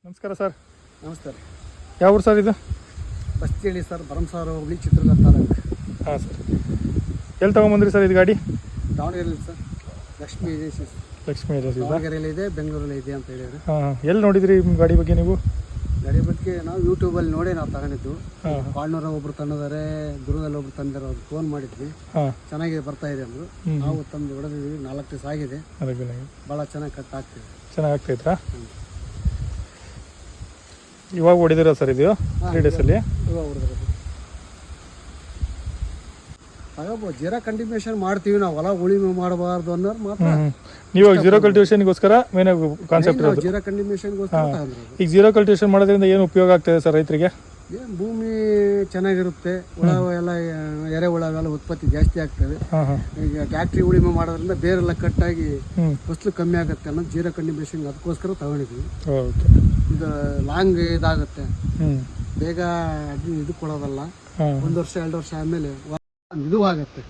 ನಮಸ್ಕಾರ ಸರ್. ನಮಸ್ತೆ. ಯಾವ ಊರು ಸರ್ ಇದು? ಬಸ್ತಿಹಳ್ಳಿ ಸರ್, ಭರಮಸಾಗರ ಹೋಬಳಿ, ಚಿತ್ರದುರ್ಗ ತಾಲೂಕು. ಹಾಂ ಸರ್. ಎಲ್ಲಿ ತೊಗೊಂಬಂದ್ರಿ ಸರ್ ಇದು ಗಾಡಿ? ದಾವಣಗೆರೆಯಲ್ಲಿ sir, Lakshmi agencies. Lakshmi agency ದಾವಣಗೆರೆಯಲ್ಲಿ ಇದೆ, ಬೆಂಗಳೂರಲ್ಲಿ ಇದೆ ಅಂತ ಹೇಳಿದ್ದಾರೆ. ಹಾಂ. ಎಲ್ಲಿ ನೋಡಿದ್ರಿ ಗಾಡಿ ಬಗ್ಗೆ ನೀವು? ಗಾಡಿ ಬಗ್ಗೆ ನಾವು ಯೂಟ್ಯೂಬಲ್ಲಿ ನೋಡಿ ನಾವು ತಗೊಂಡಿದ್ದು. ಕಾಳ್ನೂರ ಒಬ್ರು ತಂದಿದ್ದಾರೆ, ದುರ್ಗದಲ್ಲಿ ಒಬ್ರು ತಂದಿದ್ದಾರೆ. ಅವ್ರು ಫೋನ್ ಮಾಡಿದ್ವಿ, ಚೆನ್ನಾಗಿ ಬರ್ತಾ ಇದೆ ಅಂದರು. ನಾವು ತಂದು ಹೊಡೆದಿದ್ದೀವಿ. 4 ದಿವಸ ಆಗಿದೆ. ಭಾಳ ಚೆನ್ನಾಗಿ ಕಟ್ ಆಗ್ತಿದೆ. ಚೆನ್ನಾಗಿ ಆಗ್ತೈತ್ರಾ? ಇವಾಗ ಹೊಡಿದಿರ ಸರ್ ಇದು 3 ಡೇಸಲ್ಲಿ? ಇವಾಗ ಹೊಡೆದಿರೋದು. ತಗೋಬೋದು, ಜೀರಾ ಕಂಟಿನ್ಯೂಷನ್ ಮಾಡ್ತೀವಿ ನಾವು. ಹೊಲ ಉಳಿಮೆ ಮಾಡಬಾರ್ದು ಅನ್ನೋರು ಮಾತ್ರ. ನೀವು ಜೀರೋ ಕಲ್ಟಿವೇಷನ್ಗೋಸ್ಕರ ಮೇನ್ ಕಾನ್ಸೆಪ್ಟ್ ಇರೋದು. ಜೀರಾ ಕಂಟಿನ್ಯೂಷನ್ಗೋಸ್ಕರ ತಗೊಂಡ್ರು. ಈಗ ಜೀರೋ ಕಲ್ಟಿವೇಷನ್ ಮಾಡೋದ್ರಿಂದ ಏನು ಉಪಯೋಗ ಆಗ್ತದೆ ಸರ್ ರೈತರಿಗೆ? ಏನು ಭೂಮಿ ಚೆನ್ನಾಗಿರುತ್ತೆ, ಹುಳ ಎಲ್ಲ ಎರೆಹುಳ ಅವೆಲ್ಲ ಉತ್ಪತ್ತಿ ಜಾಸ್ತಿ ಆಗ್ತದೆ. ಈಗ ಟ್ಯಾಕ್ಟ್ರಿ ಉಳಿಮೆ ಮಾಡೋದ್ರಿಂದ ಬೇರೆಲ್ಲ ಕಟ್ಟಾಗಿ ಫಸ್ಲು ಕಮ್ಮಿ ಆಗುತ್ತೆ ಅನ್ನೋದು ಜೀರಾ ಕಂಟಿನ್ಯೂಷನ್ ಅದಕ್ಕೋಸ್ಕರ ತಗೊಂಡಿದ್ವಿ. ಇದು ಲಾಂಗ್ ಇದಾಗುತ್ತೆ, ಬೇಗ ಇದು ಕೊಡೋದಲ್ಲ. 1 ವರ್ಷ 2 ವರ್ಷ ಆದಮೇಲೆ ಇದು ಆಗುತ್ತೆ.